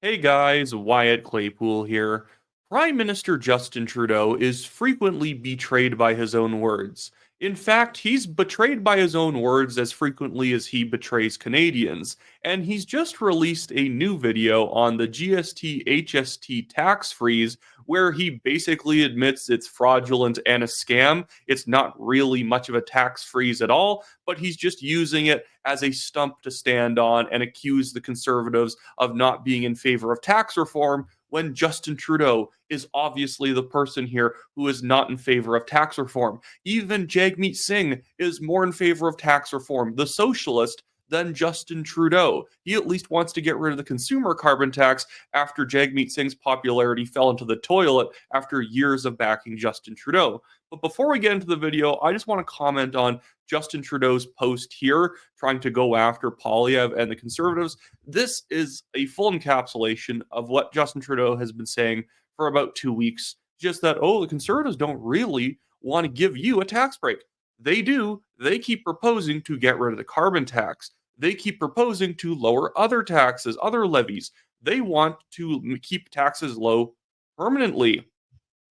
Hey guys, Wyatt Claypool here. Prime Minister Justin Trudeau is frequently betrayed by his own words. In fact, he's betrayed by his own words as frequently as he betrays Canadians, and he's just released a new video on the GST HST tax freeze where he basically admits it's fraudulent and a scam. It's not really much of a tax freeze at all, but he's just using it as a stump to stand on and accuse the Conservatives of not being in favor of tax reform when Justin Trudeau is obviously the person here who is not in favor of tax reform. Even Jagmeet Singh is more in favor of tax reform, the socialist, than Justin Trudeau. He at least wants to get rid of the consumer carbon tax after Jagmeet Singh's popularity fell into the toilet after years of backing Justin Trudeau. But before we get into the video, I just want to comment on Justin Trudeau's post here, trying to go after Poilievre and the Conservatives. This is a full encapsulation of what Justin Trudeau has been saying for about 2 weeks. Just that, oh, the Conservatives don't really want to give you a tax break. They do. They keep proposing to get rid of the carbon tax. They keep proposing to lower other taxes, other levies. They want to keep taxes low permanently.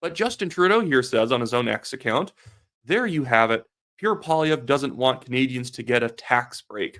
But Justin Trudeau here says on his own X account, there you have it. Pierre Poilievre doesn't want Canadians to get a tax break.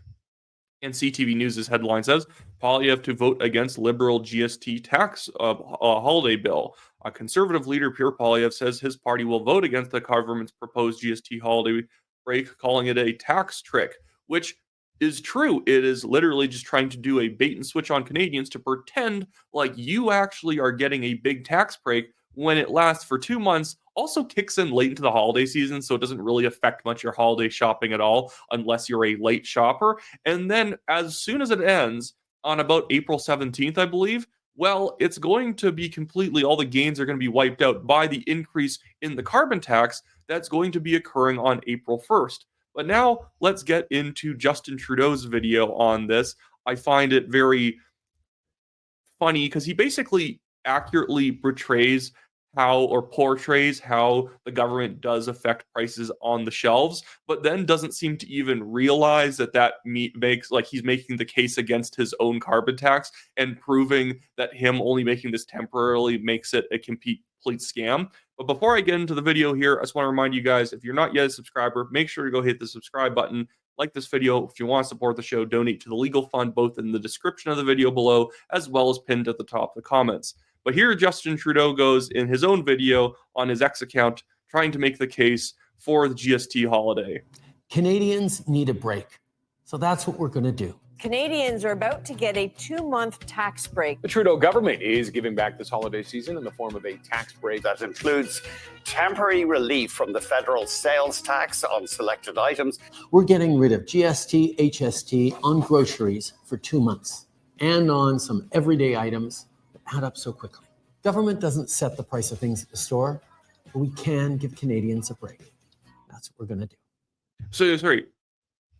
And CTV News' headline says, Poilievre to vote against Liberal GST tax holiday bill. A Conservative leader, Pierre Poilievre, says his party will vote against the government's proposed GST holiday break, calling it a tax trick, which is true. It is literally just trying to do a bait and switch on Canadians to pretend like you actually are getting a big tax break when it lasts for 2 months, also kicks in late into the holiday season, so it doesn't really affect much your holiday shopping at all unless you're a late shopper. And then as soon as it ends on about April 17th, I believe, well, it's going to be completely, all the gains are going to be wiped out by the increase in the carbon tax that's going to be occurring on April 1st. But now let's get into Justin Trudeau's video on this. I find it very funny because he basically accurately portrays how the government does affect prices on the shelves, but then doesn't seem to even realize that makes, like, he's making the case against his own carbon tax and proving that him only making this temporarily makes it a complete scam. But before I get into the video here, I just want to remind you guys, if you're not yet a subscriber, make sure to go hit the subscribe button. Like this video. If you want to support the show, donate to the legal fund, both in the description of the video below, as well as pinned at the top of the comments. But here Justin Trudeau goes in his own video on his X account, trying to make the case for the GST holiday. Canadians need a break. So that's what we're going to do. Canadians are about to get a 2-month tax break. The Trudeau government is giving back this holiday season in the form of a tax break. That includes temporary relief from the federal sales tax on selected items. We're getting rid of GST, HST on groceries for 2 months and on some everyday items that add up so quickly. Government doesn't set the price of things at the store, but we can give Canadians a break. That's what we're going to do.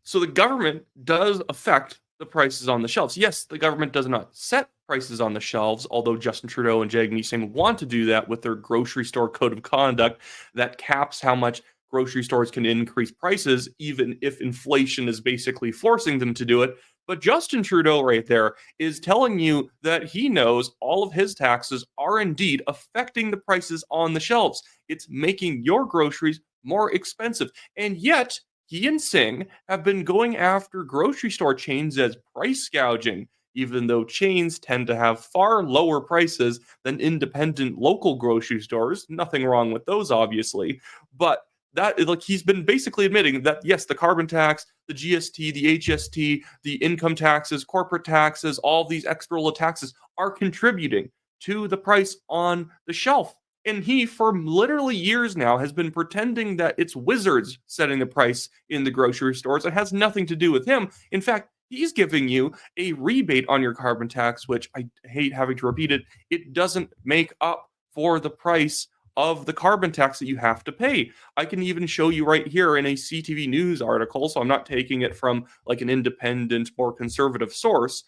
So the government does affect the prices on the shelves. Yes, the government does not set prices on the shelves, although Justin Trudeau and Jagmeet Singh want to do that with their grocery store code of conduct that caps how much grocery stores can increase prices, even if inflation is basically forcing them to do it. But Justin Trudeau right there is telling you that he knows all of his taxes are indeed affecting the prices on the shelves. It's making your groceries more expensive. And yet, he and Singh have been going after grocery store chains as price gouging, even though chains tend to have far lower prices than independent local grocery stores. Nothing wrong with those, obviously. But that, like, he's been basically admitting that, yes, the carbon tax, the GST, the HST, the income taxes, corporate taxes, all these extra little taxes are contributing to the price on the shelf. And he, for literally years now, has been pretending that it's wizards setting the price in the grocery stores. It has nothing to do with him. In fact, he's giving you a rebate on your carbon tax, which I hate having to repeat it. It doesn't make up for the price of the carbon tax that you have to pay. I can even show you right here in a CTV News article, so I'm not taking it from like an independent, more conservative source.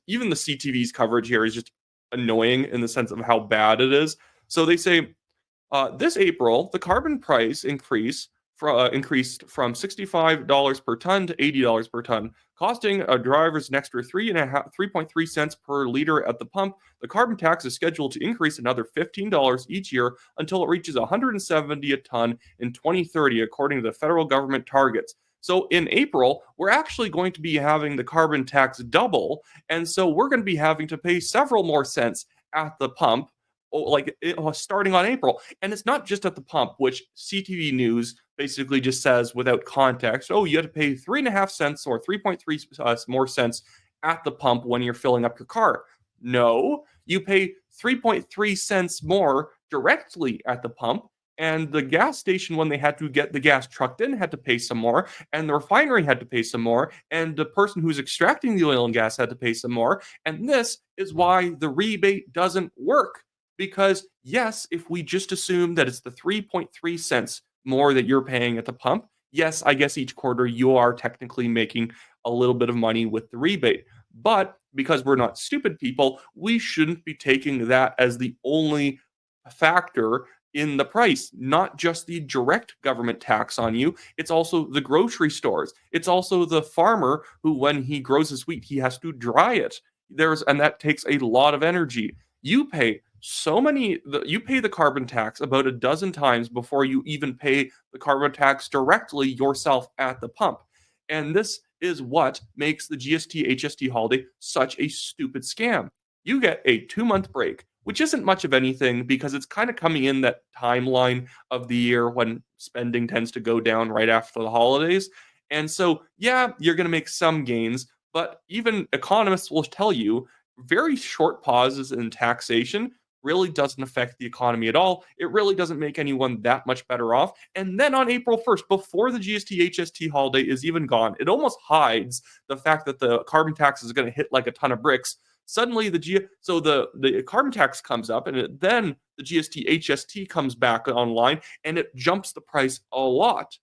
Even the CTV's coverage here is just annoying in the sense of how bad it is. So they say, this April, the carbon price increase increased from $65 per ton to $80 per ton, costing drivers an extra 3.3 cents per liter at the pump. The carbon tax is scheduled to increase another $15 each year until it reaches 170 a ton in 2030, according to the federal government targets. So in April, we're actually going to be having the carbon tax double, and so we're going to be having to pay several more cents at the pump, starting on April. And it's not just at the pump, which CTV News basically just says without context, oh, you have to pay 3.5 cents or 3.3 more cents at the pump when you're filling up your car. No, you pay 3.3 cents more directly at the pump. And the gas station, when they had to get the gas trucked in, had to pay some more, and the refinery had to pay some more, and the person who's extracting the oil and gas had to pay some more. And this is why the rebate doesn't work. Because, yes, if we just assume that it's the 3.3 cents more that you're paying at the pump, yes, I guess each quarter you are technically making a little bit of money with the rebate. But because we're not stupid people, we shouldn't be taking that as the only factor in the price, not just the direct government tax on you. It's also the grocery stores. It's also the farmer who, when he grows his wheat, he has to dry it. And that takes a lot of energy. You pay you pay the carbon tax about a dozen times before you even pay the carbon tax directly yourself at the pump. And this is what makes the GST HST holiday such a stupid scam. You get a 2-month break, which isn't much of anything because it's kind of coming in that timeline of the year when spending tends to go down right after the holidays. And so, yeah, you're going to make some gains, but even economists will tell you very short pauses in taxation really doesn't affect the economy at all. It really doesn't make anyone that much better off. And then on April 1st, before the GST HST holiday is even gone, it almost hides the fact that the carbon tax is going to hit like a ton of bricks. Suddenly the carbon tax comes up, and then the GST HST comes back online, and it jumps the price a lot.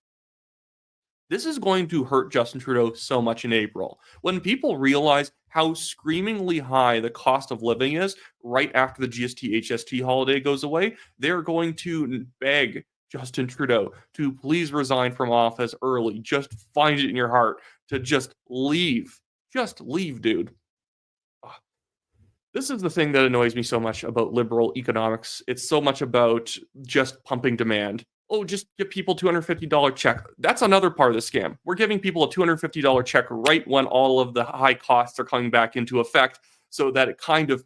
This is going to hurt Justin Trudeau so much in April. When people realize how screamingly high the cost of living is right after the GST HST holiday goes away, they're going to beg Justin Trudeau to please resign from office early. Just find it in your heart to just leave. Just leave, dude. This is the thing that annoys me so much about liberal economics. It's so much about just pumping demand. Oh, just give people $250 check. That's another part of the scam. We're giving people a $250 check right when all of the high costs are coming back into effect so that it kind of,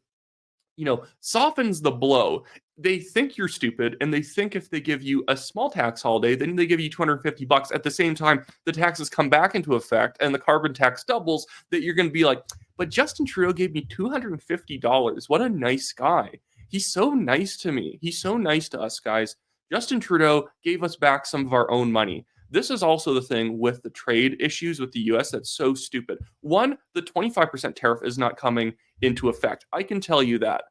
softens the blow. They think you're stupid, and they think if they give you a small tax holiday, then they give you $250 at the same time the taxes come back into effect and the carbon tax doubles, that you're going to be like, but Justin Trudeau gave me $250. What a nice guy. He's so nice to me. He's so nice to us, guys. Justin Trudeau gave us back some of our own money. This is also the thing with the trade issues with the US that's so stupid. One, the 25% tariff is not coming into effect. I can tell you that.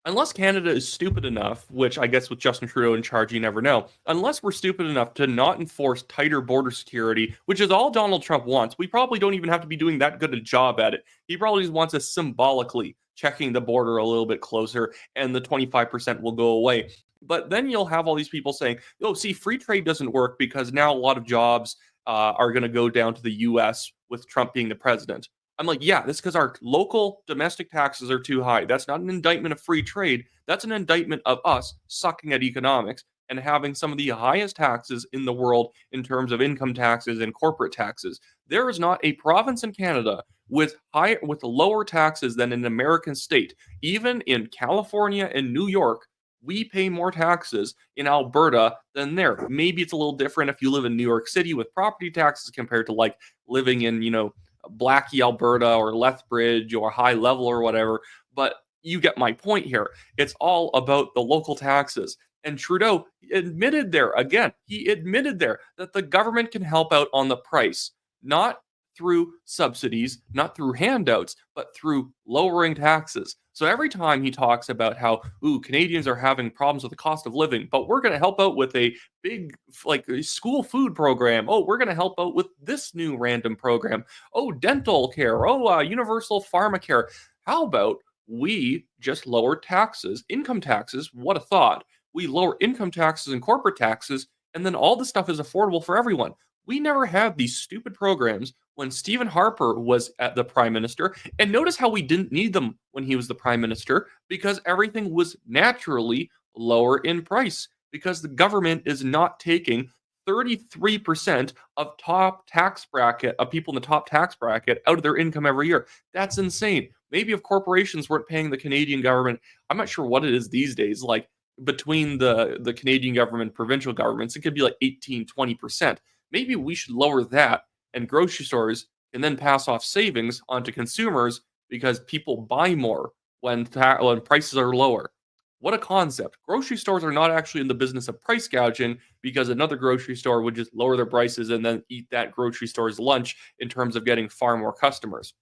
Unless Canada is stupid enough, which I guess with Justin Trudeau in charge, you never know, unless we're stupid enough to not enforce tighter border security, which is all Donald Trump wants, we probably don't even have to be doing that good a job at it. He probably just wants us symbolically checking the border a little bit closer, and the 25% will go away. But then you'll have all these people saying, oh, see, free trade doesn't work because now a lot of jobs are going to go down to the US with Trump being the president. I'm like, yeah, that's because our local domestic taxes are too high. That's not an indictment of free trade. That's an indictment of us sucking at economics and having some of the highest taxes in the world in terms of income taxes and corporate taxes. There is not a province in Canada with lower taxes than an American state. Even in California and New York, we pay more taxes in Alberta than there. Maybe it's a little different if you live in New York City with property taxes compared to like living in, Blackie, Alberta, or Lethbridge, or High Level, or whatever. But you get my point here. It's all about the local taxes. And Trudeau admitted there, again, he admitted there that the government can help out on the price, not through subsidies, not through handouts, but through lowering taxes. So every time he talks about how, Canadians are having problems with the cost of living, but we're going to help out with a big, school food program. Oh, we're going to help out with this new random program. Oh, dental care. Oh, universal pharmacare. How about we just lower taxes, income taxes? What a thought. we lower income taxes and corporate taxes, and then all the stuff is affordable for everyone. We never had these stupid programs when Stephen Harper was at the prime minister. And notice how we didn't need them when he was the prime minister, because everything was naturally lower in price, because the government is not taking 33% of top tax bracket of people in the top tax bracket out of their income every year. That's insane. Maybe if corporations weren't paying the Canadian government, I'm not sure what it is these days, like between the Canadian government, provincial governments, it could be like 18, 20%. Maybe we should lower that, and grocery stores can then pass off savings onto consumers because people buy more when prices are lower. What a concept. Grocery stores are not actually in the business of price gouging, because another grocery store would just lower their prices and then eat that grocery store's lunch in terms of getting far more customers.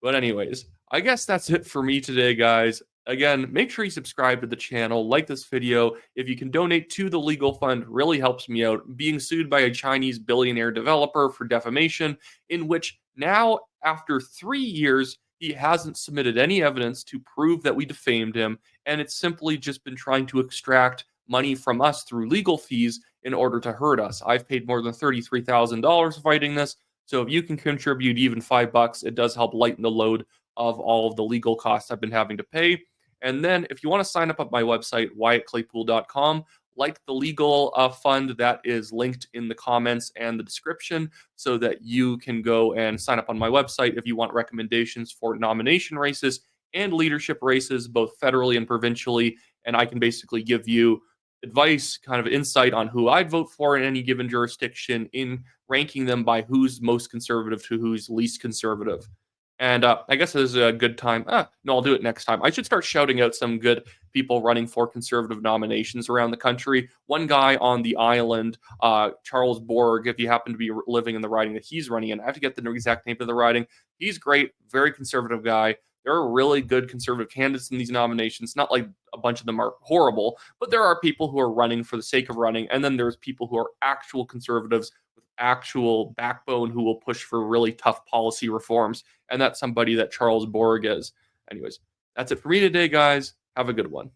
But anyways, I guess that's it for me today, guys. Again, make sure you subscribe to the channel, like this video. If you can donate to the legal fund, really helps me out. Being sued by a Chinese billionaire developer for defamation, in which now, after 3 years, he hasn't submitted any evidence to prove that we defamed him, and it's simply just been trying to extract money from us through legal fees in order to hurt us. I've paid more than $33,000 fighting this, so if you can contribute even $5, it does help lighten the load of all of the legal costs I've been having to pay. And then if you want to sign up at my website, wyattclaypool.com, like the legal fund that is linked in the comments and the description, so that you can go and sign up on my website if you want recommendations for nomination races and leadership races, both federally and provincially. And I can basically give you advice, kind of insight on who I'd vote for in any given jurisdiction, in ranking them by who's most conservative to who's least conservative. And I guess this is a good time. No, I'll do it next time. I should start shouting out some good people running for conservative nominations around the country. One guy on the island, Charles Borg, if you happen to be living in the riding that he's running in, I have to get the exact name of the riding. He's great, very conservative guy. There are really good conservative candidates in these nominations. Not like a bunch of them are horrible, but there are people who are running for the sake of running. And then there's people who are actual conservatives with actual backbone who will push for really tough policy reforms. And that's somebody that Charles Borg is. Anyways, that's it for me today, guys. Have a good one.